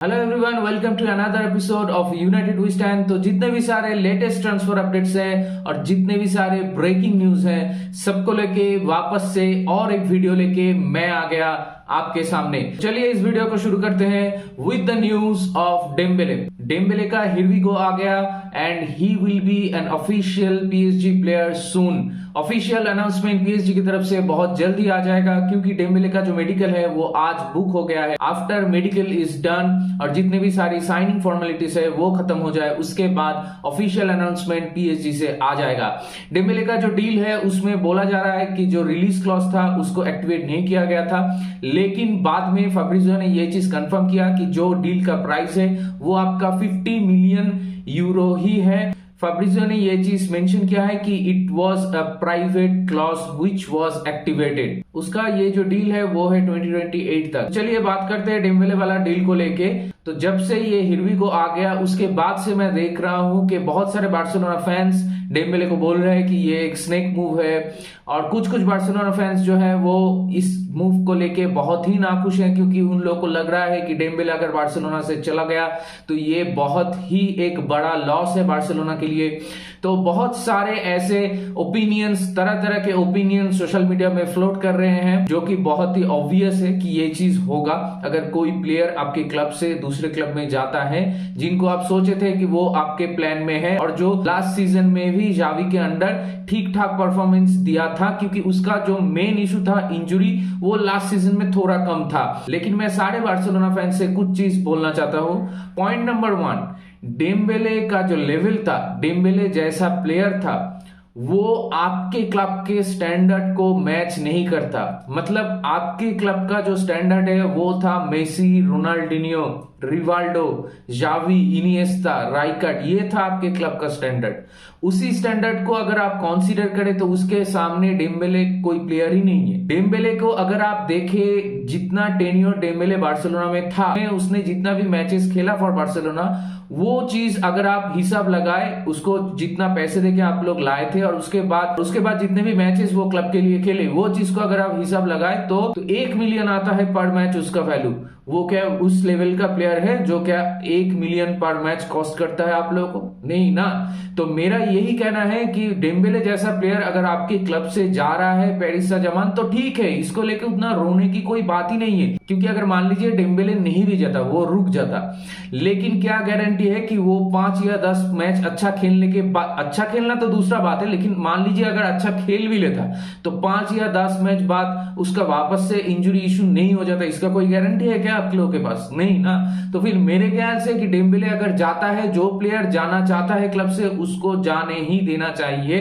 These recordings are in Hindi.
Hello everyone, welcome to another episode of United we stand. तो जितने भी सारे लेटेस्ट ट्रांसफर अपडेट्स हैं और जितने भी सारे ब्रेकिंग न्यूज हैं, सबको लेके वापस से और एक वीडियो लेके मैं आ गया आपके सामने। चलिए इस वीडियो को शुरू करते हैं with the news of Dembélé का हियर वी गो आ गया and he will be an official PSG player soon. Official announcement PSG की तरफ से बहुत जल्दी आ जाएगा, क्योंकि डेम्बेले का जो मेडिकल है वो आज बुक हो गया है। आफ्टर मेडिकल इज डन और जितने भी सारी साइनिंग फॉर्मेलिटीज है वो खत्म हो जाए, उसके बाद ऑफिशियल अनाउंसमेंट पीएसजी से आ जाएगा। डेम्बेले का जो डील है उसमें बोला जा रहा है कि जो रिलीज क्लॉज था उसको एक्टिवेट नहीं किया गया था, लेकिन बाद में फैब्रिजियो ने ये चीज कंफर्म किया कि जो डील का प्राइस है वो आपका 50 मिलियन यूरो ही है। फैब्रिजियो ने ये चीज मेंशन किया है कि it was a private clause which was activated. उसका ये जो डील है वो है 2028 तक। चलिए बात करते हैं डेम्बेले वाला डील को लेके। तो जब से ये हिरवी को आ गया उसके बाद से मैं देख रहा हूं कि बहुत सारे बार्सिलोना फैंस डेम्बेले को बोल रहे हैं कि ये एक स्नेक मूव है, और कुछ बार्सिलोना फैंस जो है वो इस मूव को लेके बहुत ही नाखुश हैं, क्योंकि उन लोगों को लग रहा है कि डेम्बेले अगर बार्सिलोना से चला गया तो ये बहुत ही एक बड़ा लॉस है बार्सिलोना के लिए। तो बहुत सारे ऐसे ओपिनियंस, तरह तरह के ओपिनियन सोशल मीडिया में फ्लोट कर रहे हैं, जो कि बहुत ही ऑब्वियस है कि ये चीज होगा अगर कोई प्लेयर आपके क्लब से दूसरे क्लब में जाता है, जिनको आप सोचे थे कि वो आपके प्लान में है, और जो लास्ट सीजन में भी जावी के अंडर ठीक ठाक परफॉर्मेंस दिया था, क्योंकि उसका जो मेन इशू था इंजुरी, वो लास्ट सीजन में थोड़ा कम था। लेकिन मैं सारे बार्सिलोना फैंस से कुछ चीज बोलना चाहता हूं। पॉइंट नंबर 1, डेम्बेले का जो लेवल था, डेम्बेले जैसा प्लेयर था, वो आपके क्लब के स्टैंडर्ड को मैच नहीं करता। मतलब आपके क्लब का जो स्टैंडर्ड है वो था Messi, Ronaldinho, Rivaldo, Xavi, Iniesta, Rijkaard, ये था आपके क्लब का स्टैंडर्ड। उसी स्टैंडर्ड को अगर आप कंसीडर करें तो उसके सामने डेम्बेले कोई प्लेयर ही नहीं है। डेम्बेले को अगर आप देखें, जितना टेन्योर डेम्बेले बार्सिलोना में था, उसने जितना भी मैचेस खेला फॉर बार्सिलोना, वो चीज अगर आप हिसाब लगाए, उसको जितना पैसे देके आप लोग लाए थे और उसके बाद जितने भी मैचेस वो क्लब के लिए खेले, वो चीज को अगर आप हिसाब लगाए तो 1 मिलियन आता है पर मैच उसका वैल्यू। वो क्या उस लेवल का प्लेयर है जो क्या 1 मिलियन पर मैच कॉस्ट करता है आप लोगों को? नहीं ना। तो मेरा यही कहना है कि डेम्बेले जैसा प्लेयर अगर आपके क्लब से जा रहा है पेरिस सेंट जर्मन, तो ठीक है, इसको लेकर उतना रोने की कोई बात ही नहीं है, क्योंकि अगर मान लीजिए डेम्बेले नहीं भी जाता, वो रुक जाता, लेकिन क्या गारंटी है कि वो 5 या 10 मैच अच्छा खेलने के बाद, अच्छा खेलना तो दूसरा बात है, लेकिन मान लीजिए अगर अच्छा खेल भी लेता तो 5 या 10 मैच बाद उसका वापस से इंजुरी इशू नहीं हो जाता, इसका कोई गारंटी है क्या आप लोगों के पास? नहीं ना। तो फिर मेरे ख्याल से कि डेम्बेले अगर जाता है, जो प्लेयर जाना चाहता है क्लब से, उसको जाने ही देना चाहिए।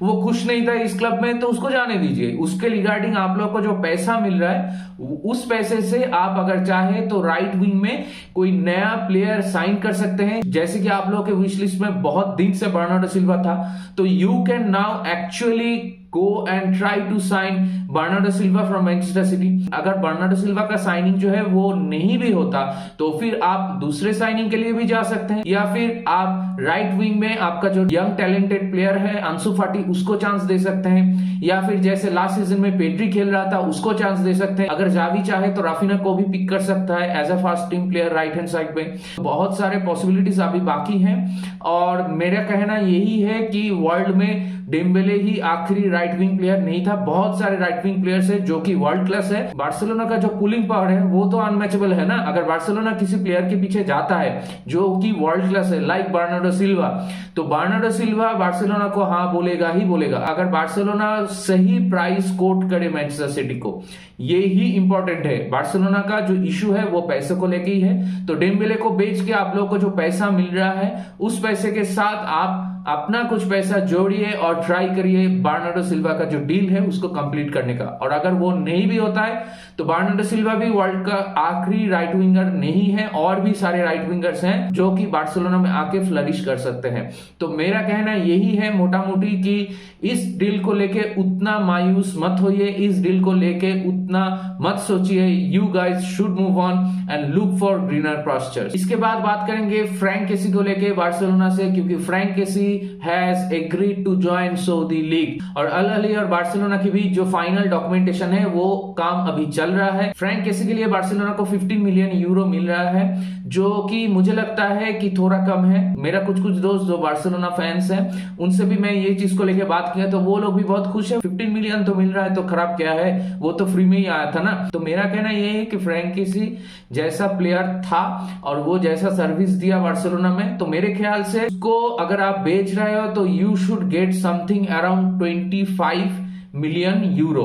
वो खुश नहीं था इस क्लब में तो उसको जाने दीजिए। उसके रिगार्डिंग आप लोग को जो पैसा मिल रहा है, उस पैसे से आप अगर चाहे तो राइट विंग में कोई नया प्लेयर साइन कर सकते हैं। जैसे कि आप लोगों के विश लिस्ट में बहुत दिन से बर्नार्डो सिल्वा था, तो you can now actually go and try to sign Bernardo Silva from Manchester city. अगर बर्नार्डो सिल्वा का साइनिंग जो है वो नहीं भी होता तो फिर आप दूसरे साइनिंग के लिए भी जा सकते हैं, या फिर आप राइट विंग में आपका जो यंग टैलेंटेड प्लेयर है अंसु फाटी, उसको चांस दे सकते हैं, या फिर जैसे लास्ट सीजन में पेड्री खेल रहा था उसको चांस दे सकते हैं। अगर जावी चाहे तो राफिना को भी पिक कर सकता है as a first team player right hand side पे। बहुत सारे पॉसिबिलिटीज अभी बाकी हैं, और मेरा कहना यही है कि वर्ल्ड में डेम्बेले ही आखिरी राइट विंग प्लेयर नहीं था। बहुत सारे राइट विंग प्लेयर्स है जो कि वर्ल्ड क्लास है। बार्सिलोना का जो पुलिंग पावर है वो तो अनमैचेबल है ना। अगर बार्सिलोना किसी प्लेयर के पीछे जाता है जो कि वर्ल्ड क्लास है, लाइक बर्नार्डो सिल्वा, तो बर्नार्डो सिल्वा बार्सिलोना को हाँ बोलेगा ही बोलेगा। अगर बार्सिलोना सही प्राइस कोट करे मैनचेस्टर सिटी को, ये ही इंपॉर्टेंट है। बार्सिलोना का जो इशू है वो पैसे को लेके ही है। तो डेम्बेले को बेच के आप लोगों को जो पैसा मिल रहा है, उस पैसे के साथ आप अपना कुछ पैसा जोड़िए और ट्राई करिए बर्नार्डो सिल्वा का जो डील है उसको कंप्लीट करने का। और अगर वो नहीं भी होता है तो बर्नार्डो सिल्वा भी वर्ल्ड का आखिरी राइट विंगर नहीं है, और भी सारे राइट विंगर्स हैं जो कि बार्सिलोना में आके फ्लरिश कर सकते हैं। तो मेरा कहना यही है मोटा मोटी कि इस डील को लेके उतना मायूस मत होइए, इस डील को लेके उतना मत सोचिए। You guys should move on and look for greener pastures. इसके बाद बात करेंगे फ्रैंक केसी को लेके बार्सिलोना से, क्योंकि Franck Kessie has agreed to join Saudi league. और अल अहली और बार्सिलोना के बीच जो फाइनल डॉक्यूमेंटेशन है वो काम अभी चल रहा है। फ्रैंक केसी के लिए बार्सिलोना को 15 मिलियन यूरो मिल रहा है, जो कि मुझे लगता है कि थोड़ा कम है। मेरा कुछ दोस्त जो बार्सिलोना फैंस हैं उनसे भी मैं ये चीज को लेकर बात किया तो वो लोग भी बहुत खुश है। 15 मिलियन तो मिल रहा है तो खराब क्या है, वो तो फ्री में ही आया था ना। तो मेरा कहना ये है कि फ्रैंक केसी जैसा प्लेयर था और वो जैसा सर्विस दिया बार्सिलोना में, तो मेरे ख्याल से उसको अगर आप बेच रहे हो तो you should get something around 25 million euro.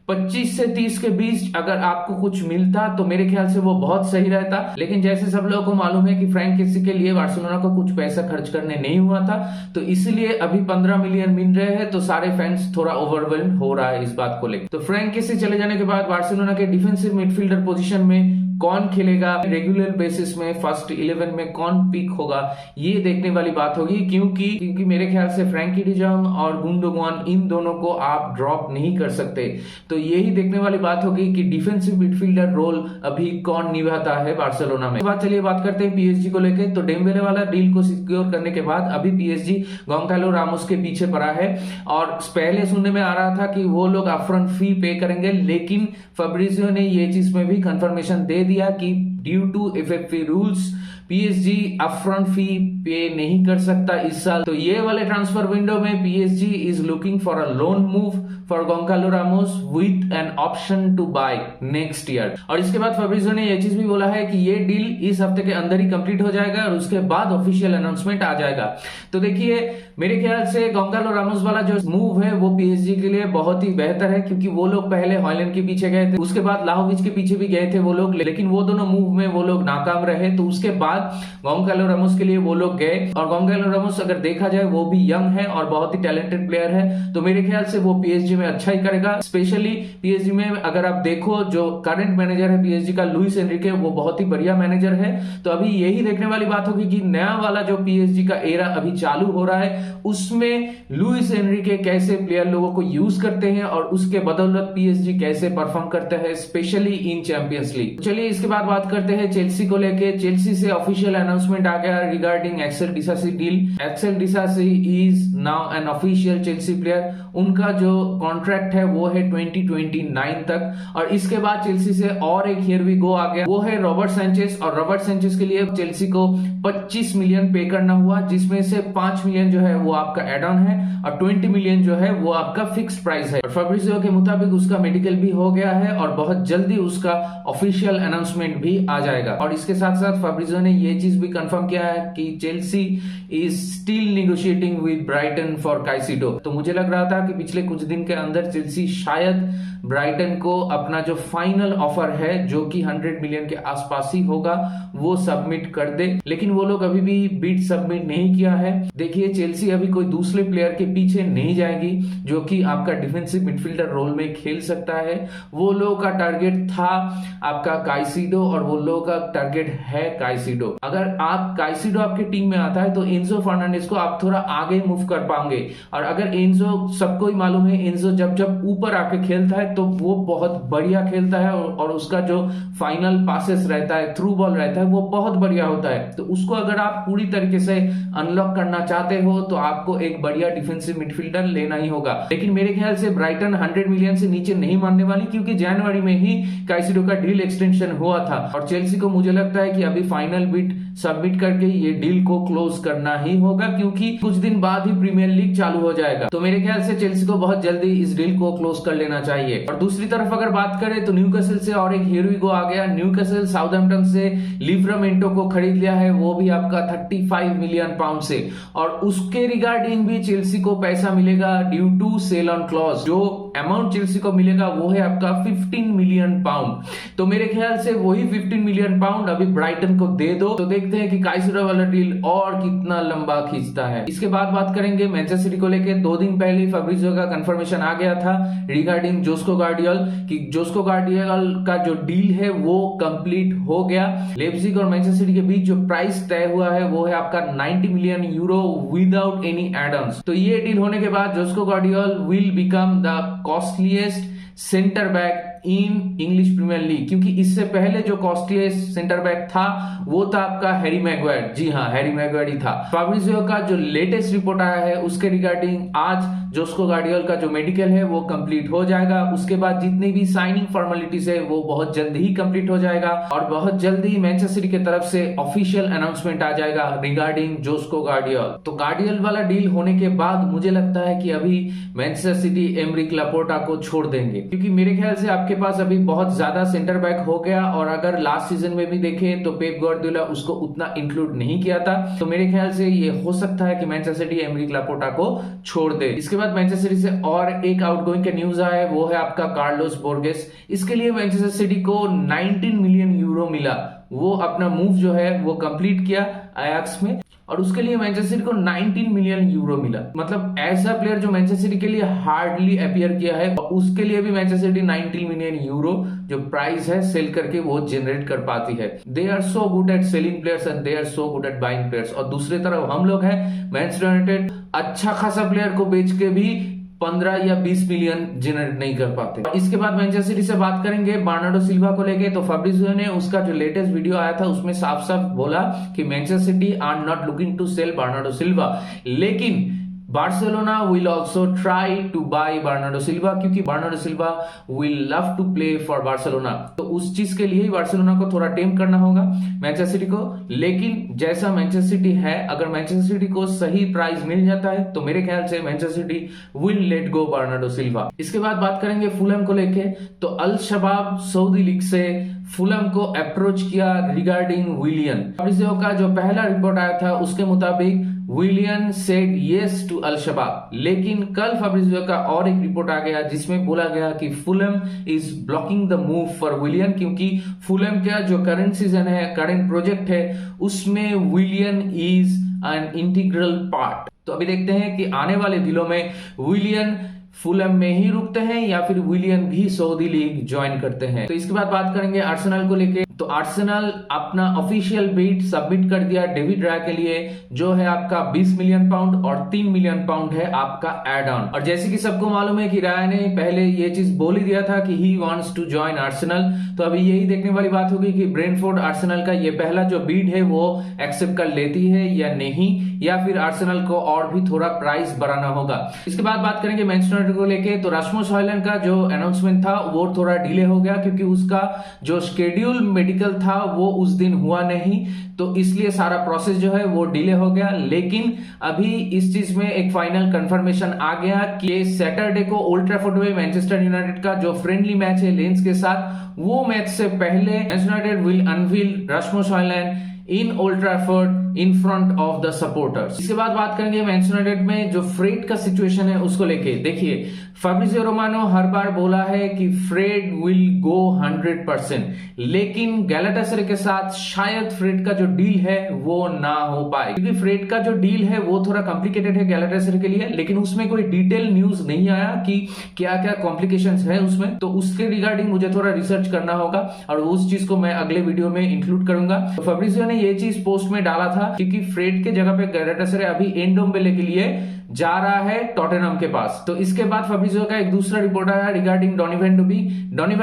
25 से 30 के बीच अगर आपको कुछ मिलता तो मेरे ख्याल से वो बहुत सही रहता। लेकिन जैसे सब लोगों को मालूम है कि फ्रैंक केसी के लिए बार्सिलोना को कुछ पैसा खर्च करने नहीं हुआ था, तो इसलिए अभी 15 मिलियन मिल रहे हैं, तो सारे फैंस थोड़ा ओवरवेल्म हो रहा है इस बात को लेकर। तो फ्रैंक केसी चले जाने के बाद बार्सिलोना के डिफेंसिव मिडफील्डर पोजीशन में कौन खेलेगा, रेगुलर बेसिस में फर्स्ट 11 में कौन पिक होगा, ये देखने वाली बात होगी। क्योंकि मेरे ख्याल से फ्रैंकी डी जॉन्ग और गुंडोगान इन दोनों को आप ड्रॉप नहीं कर सकते। तो यही देखने वाली बात होगी कि डिफेंसिव मिडफील्डर रोल अभी कौन निभाता है बार्सिलोना में। चलिए बात करते हैं पीएसजी को लेकर। तो डेम्बेले वाला डील को सिक्योर करने के बाद अभी पीएसजी गोंकालो रामोस के पीछे पड़ा है। और पहले सुनने में आ रहा था कि वो लोग अपफ्रंट फी पे करेंगे, लेकिन फैब्रिजियो ने ये चीज में भी कंफर्मेशन दे दिया कि due to FFP rules PSG upfront fee pay नहीं कर सकता इस साल। तो ये वाले ट्रांसफर विंडो में PSG is looking for a loan move for Goncalo Ramos with an option to buy next year. और इसके बाद फैब्रिजियो ने यह चीज भी बोला है कि ये डील इस हफ्ते के अंदर ही कंप्लीट हो जाएगा और उसके बाद ऑफिशियल अनाउंसमेंट आ जाएगा। तो देखिए मेरे ख्याल से गोंकालो रामोस वाला जो मूव है वो पीएसजी के लिए बहुत ही बेहतर है, क्योंकि वो लोग पहले हॉयलैंड के पीछे गए थे, उसके बाद लाहोविच के पीछे भी गए थे वो लोग, लेकिन वो दोनों मूव में वो लोग नाकाम रहे। तो उसके बाद गोंकालो रामोस के लिए वो लोग गए। और गोंकालो रामोस अगर देखा जाए वो भी यंग है और बहुत ही टैलेंटेड प्लेयर है, तो मेरे ख्याल से वो पीएसजी में अच्छा ही करेगा। स्पेशली पीएसजी में अगर आप देखो जो करंट मैनेजर है पीएसजी का लुइस एनरिके, वो बहुत ही बढ़िया मैनेजर है। तो अभी यही देखने वाली बात होगी कि नया वाला जो पीएसजी का एरा अभी चालू हो रहा है उसमें लुइस एनरिके कैसे प्लेयर लोगों को यूज करते हैं और उसके बदौलत पीएसजी कैसे परफॉर्म करता है स्पेशली इन चैंपियंस लीग। चलिए इसके बाद बात करते हैं चेल्सी को लेके। चेल्सी से ऑफिशियल अनाउंसमेंट आ गया regarding Axel Disasi deal. Axel Disasi is now an official Chelsea player. उनका जो कॉन्ट्रैक्ट है वो है 2029 तक। और इसके बाद चेल्सी से और एक हियर वी गो आ गया, वो है रॉबर्ट सैंचेज। और रॉबर्ट सैंचेज के लिए चेल्सी को 25 मिलियन पे करना हुआ, जिसमें से 5 मिलियन जो है वो आपका एड ऑन है और 20 मिलियन जो है वो आपका फिक्स्ड प्राइस है। और फैब्रिजियो के मुताबिक उसका मेडिकल भी हो गया है और बहुत जल्दी उसका ऑफिशियल अनाउंसमेंट भी आ जाएगा। और इसके साथ साथ फैब्रिजियो ने ये चीज भी कंफर्म किया है कि Chelsea is still negotiating with Brighton for Caicedo. तो मुझे लग रहा था कि पिछले कुछ दिन के अंदर चेल्सी शायद ब्राइटन को अपना जो फाइनल ऑफर है जो कि 100 मिलियन के आसपास ही होगा वो सबमिट कर दे, लेकिन वो लोग अभी भी बिड सबमिट नहीं किया है। देखिए चेल्सी अभी कोई दूसरे प्लेयर के पीछे नहीं जाएगी जो कि आपका डिफेंसिव मिडफील्डर रोल में खेल सकता है। वो लोगों का टारगेट था आपका काइसिडो और वो लोगों का टारगेट है काइसिडो। अगर आप काइसिडो आपकी टीम में आता है तो एंजो फर्नांडिस को आप थोड़ा आगे मूव कर पाओगे। और अगर एंजो, सबको ही मालूम है एंजो जब ऊपर आके खेलता है तो वो बहुत बढ़िया खेलता है और उसका जो फाइनल पासेस रहता है, थ्रू बॉल रहता है, वो बहुत बढ़िया होता है। तो उसको अगर आप पूरी तरीके से अनलॉक करना चाहते हो तो आपको एक बढ़िया डिफेंसिव मिडफील्डर लेना ही होगा। लेकिन मेरे ख्याल से ब्राइटन 100 मिलियन से नीचे नहीं मानने वाली, क्योंकि जनवरी में ही काइसिडो का डील एक्सटेंशन हुआ था और चेल्सी को मुझे लगता है कि अभी फाइनल बिड सबमिट करके ये डील को क्लोज करना ही होगा, क्योंकि कुछ दिन बाद ही प्रीमियर लीग चालू हो जाएगा। तो मेरे ख्याल से चेल्सी को बहुत जल्दी इस डील को क्लोज कर लेना चाहिए। और दूसरी तरफ अगर बात करें तो न्यूकासल से और एक हियर वी गो आ गया। न्यूकासल साउथहैम्पटन से लिवरामेंटो को खरीद लिया है, वो भी आपका 35 मिलियन पाउंड से। और उसके रिगार्डिंग भी चेल्सी को पैसा मिलेगा due to sell on clause. जो अमाउंट चेल्सी को मिलेगा वो है आपका 15 मिलियन पाउंड। तो मेरे ख्याल से वही 15 मिलियन पाउंड अभी ब्राइटन को दे दो, तो देखते हैं कि काइसिडो वाला डील और कितना लंबा खींचता है। इसके बाद बात करेंगे मैनचेस्टर सिटी को लेकर। 2 दिन पहले फैब्रिजियो का कंफर्मेशन आ गया था रिगार्डिंग जोस्को गार्डियोल कि जोस्को गार्डियोल का जो डील है वो कंप्लीट हो गया। लेप्जिग और मैनचेस्टर सिटी के बीच जो प्राइस तय हुआ है वो है आपका 90 million euro without any add ons. तो ये डील होने के बाद Josko Gvardiol will become the costliest centre back in English Premier League, क्योंकि इससे पहले जो कॉस्टलीस्ट सेंटर बैक था वो था आपका हैरी मैगवायर। जी हाँ, हैरी मैगवायर ही था। फैब्रिजियो का जो लेटेस्ट रिपोर्ट आया है उसके रिगार्डिंग आज जोस्को गार्डियोल का जो मेडिकल है वो कंप्लीट हो जाएगा। उसके बाद जितनी भी साइनिंग फॉर्मेलिटीज है वो बहुत जल्द ही कंप्लीट हो जाएगा और बहुत जल्द ही मैनचेस्टर सिटी की तरफ से ऑफिशियल अनाउंसमेंट आ जाएगा रिगार्डिंग जोस्को गार्डियोल। तो गार्डियोल वाला डील होने के बाद मुझे लगता है कि अभी मैनचेस्टर सिटी एमरिक लापोर्टा को छोड़ देंगे, क्योंकि मेरे ख्याल से आपके पास अभी बहुत ज्यादा सेंटर बैक हो गया और अगर लास्ट सीजन में भी देखें तो पेप गार्डियोला उसको उतना इंक्लूड नहीं किया था। तो मेरे ख्याल से ये हो सकता है कि मैनचेस्टर सिटी एमरिक लापोर्टा को छोड़ दे। इसके बाद मैनचेस्टर सिटी से और एक आउटगोइंग का न्यूज आया है, वो है आपका कार्लोस बोर्गेस। इसके लिए मैनचेस्टर सिटी को 19 मिलियन यूरो मिला। वो अपना मूव जो है वो कंप्लीट किया अयाक्स में और उसके लिए मैनचेस्टर सिटी को 19 मिलियन यूरो मिला। मतलब ऐसा प्लेयर जो मैनचेस्टर सिटी के लिए हार्डली अपीयर किया है, उसके लिए भी मैनचेस्टर सिटी 19 मिलियन यूरो जो प्राइस है सेल करके वो जनरेट कर पाती है। They are so good at selling players and they are so good at buying players. और दूसरी तरफ हम लोग हैं मैनचेस्टर यूनाइटेड अच्छा खासा प्लेयर को बेच के भी 15 या 20 मिलियन जनरेट नहीं कर पाते। इसके बाद मैनचेस्टर सिटी से बात करेंगे बर्नार्डो सिल्वा को लेके। तो फैब्रिजियो ने उसका जो लेटेस्ट वीडियो आया था उसमें साफ साफ बोला कि Manchester City are not looking to sell Bernardo Silva, लेकिन Barcelona will also try to buy Bernardo Silva, क्योंकि Bernardo Silva will love to play for Barcelona. तो उस चीज के लिए ही बार्सिलोना को थोड़ा टेम करना होगा मैनचेस्टर सिटी को। लेकिन जैसा मैनचेस्टर सिटी है, अगर मैनचेस्टर सिटी को सही प्राइस मिल जाता है तो मेरे ख्याल से Manchester city will let go Bernardo Silva. इसके बाद बात करेंगे फुलहम को लेके। तो अल शबाब सऊदी लीग से फुलहम को अप्रोच किया रिगार्डिंग विलियन। फैब्रिजियो का जो पहला रिपोर्ट आया था उसके मुताबिक विलियन सेड येस टू अल शबाब, लेकिन कल फैब्रिजियो का और एक रिपोर्ट आ गया जिसमें बोला गया कि Fulham is blocking the move for Willian, क्योंकि फुलहम का जो करंट सीजन है, करंट प्रोजेक्ट है, उसमें Willian is an integral part. तो अभी देखते हैं कि आने वाले दिनों में विलियन फुलहम में ही रुकते हैं या फिर विलियन भी सऊदी लीग ज्वाइन करते हैं। तो इसके बाद बात करेंगे आर्सेनल को लेके। तो आर्सेनल अपना ऑफिशियल बिड सबमिट कर दिया डेविड राय के लिए, जो है आपका 20 मिलियन पाउंड और 3 मिलियन पाउंड है आपका एड ऑन। और जैसे कि सबको मालूम है कि राय ने पहले ये चीज बोल ही दिया था कि he wants to join Arsenal. तो अभी यही देखने वाली बात होगी कि ब्रेंटफोर्ड आर्सेनल का ये पहला जो बिड है वो एक्सेप्ट कर लेती है या नहीं, या फिर आर्सेनल को और भी थोड़ा प्राइस बढ़ाना होगा। इसके बाद बात करेंगे मैनचेस्टर यूनाइटेड को लेके। तो रास्मुस हॉयलैंड का जो अनाउंसमेंट था वो थोड़ा डिले हो गया, क्योंकि उसका जो शेड्यूल मेडिकल था वो उस दिन हुआ नहीं, तो इसलिए सारा प्रोसेस जो है वो डिले हो गया। लेकिन अभी इस चीज में एक फाइनल कंफर्मेशन आ गया कि सैटरडे को ओल्ड ट्रैफोर्ड में मैनचेस्टर यूनाइटेड का जो फ्रेंडली मैच है लेंस के साथ, वो मैच से पहले Manchester United will unveil Rasmus Hojlund in Old Trafford in front of the supporters. इसके बाद बात करेंगे मैनचेस्टर यूनाइटेड में जो फ्रेड का सिचुएशन है उसको लेके। देखिए, फैब्रिजियो रोमानो हर बार बोला है कि फ्रेड विल गो 100%, लेकिन गैलाटासराय के साथ शायद फ्रेड का जो डील है वो ना हो पाए, क्योंकि फ्रेड का जो डील है वो थोड़ा कॉम्प्लिकेटेड है गैलाटासराय के लिए, लेकिन उसमें कोई डिटेल न्यूज नहीं आया कि क्या क्या कॉम्प्लिकेशंस है उसमें। तो उसके रिगार्डिंग मुझे थोड़ा रिसर्च करना होगा और उस चीज को मैं अगले वीडियो में इंक्लूड करूंगा। तो फैब्रिजियो ने ये चीज पोस्ट में डाला था क्योंकि फ्रेड के जगह पे गैलाटासराय अभी एंडोम्बेले के लिए जा रहा है टॉटेनहम के पास। तो इसके बाद फैब्रिजियो का एक दूसरा रिपोर्ट आया regarding Donny van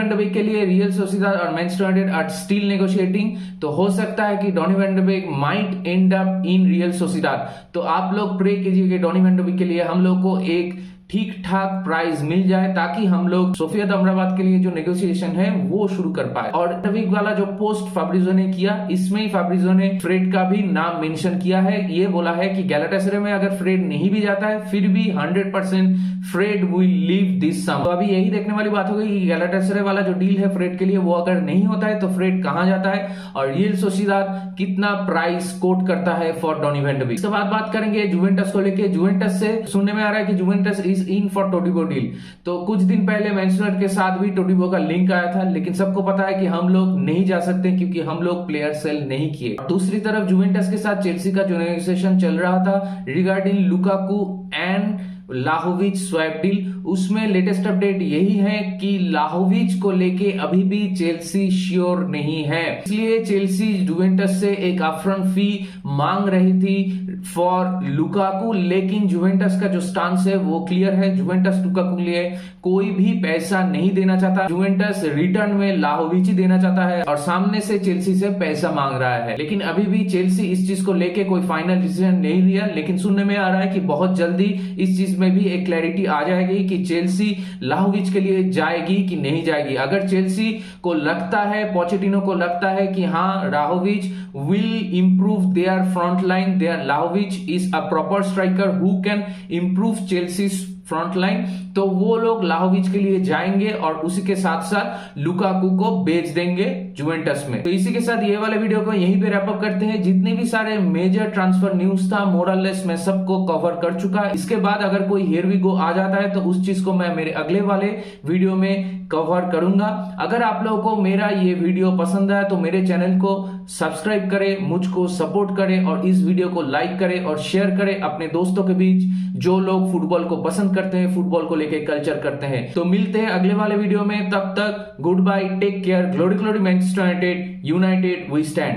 de Beek के लिए रियल सोसिएदाद और Manchester United are still negotiating. तो हो सकता है कि Donny van de Beek might end up in Real Sociedad. तो आप लोग प्रे कीजिए कि डॉनी वैन डे बेक के लिए हम लोग को एक ठीक ठाक प्राइस मिल जाए, ताकि हम लोग सोफिया अमराबाद के लिए जो नेगोशिएशन है वो शुरू कर पाए। और वीक वाला जो पोस्ट फैब्रिजियो ने किया, इसमें ही फैब्रिजियो ने फ्रेड का भी नाम मेंशन किया है। ये बोला है कि गैलाटासराय में अगर फ्रेड नहीं भी जाता है फिर भी 100% Fred will leave this summer. तो अभी यही देखने वाली बात होगी कि गैलाटासराय वाला जो डील है फ्रेड के लिए वो अगर नहीं होता है तो फ्रेड कहां जाता है और रियल सोसिएदाद कितना प्राइस कोट करता है for Donny van de Beek. इसके बाद बात करेंगे जुवेंटस को लेके। जुवेंटस से सुनने में आ रहा है कि Juventus is in for Todibo deal. तो कुछ दिन पहले मैनचेस्टर यूनाइटेड के साथ भी टोडिबो का लिंक आया था, लेकिन सबको पता है कि हम लोग नहीं जा सकते क्योंकि हम लोग प्लेयर सेल नहीं किए। दूसरी तरफ जुवेंटस के साथ चेल्सी का जो नेगोशिएशन चल रहा था regarding Lukaku and Vlahovic swap deal, उसमें लेटेस्ट अपडेट यही है कि लाहोविच को लेके अभी भी चेल्सी श्योर नहीं है, इसलिए चेल्सी जुवेंटस से एक अपफ्रंट फी मांग रही थी फॉर लुकाकू, लेकिन जुवेंटस का जो स्टांस है वो क्लियर है। जुवेंटस लुकाकू के लिए कोई भी पैसा नहीं देना चाहता, जुवेंटस रिटर्न में लाहोविच ही देना चाहता है और सामने से चेल्सी से पैसा मांग रहा है। लेकिन अभी भी चेल्सी इस चीज को लेके कोई फाइनल डिसीजन नहीं लिया, लेकिन सुनने में आ रहा है कि बहुत जल्दी इस चीज में भी एक क्लैरिटी आ जाएगी कि चेल्सी लाहोविच के लिए जाएगी कि नहीं जाएगी। अगर चेल्सी को लगता है, पोचेटिनो को लगता है कि हाँ लाहोविच will improve their front line, their Vlahovic is a proper striker who can improve Chelsea's front line, तो वो लोग लाहोविच के लिए जाएंगे और उसी के साथ साथ लुकाकू को बेच देंगे जुवेंटस में। तो इसी के साथ ये वाले वीडियो को यहीं पे रैप अप करते हैं। जितने भी सारे मेजर ट्रांसफर न्यूज था मोरलेस मैं सबको कवर कर चुका। इसके बाद अगर कोई हियर वी गो आ जाता है तो उस चीज को मैं मेरे अगले वाले वीडियो में कवर करूंगा। अगर आप लोगों को मेरा ये वीडियो पसंद आया तो मेरे चैनल को सब्सक्राइब करें, मुझको सपोर्ट करें और इस वीडियो को लाइक करें और शेयर करें अपने दोस्तों के बीच जो लोग फुटबॉल को पसंद करते हैं, फुटबॉल को लेके कल्चर करते हैं। तो मिलते हैं अगले वाले वीडियो में, तब तक goodbye, take care, glory glory Manchester United we stand.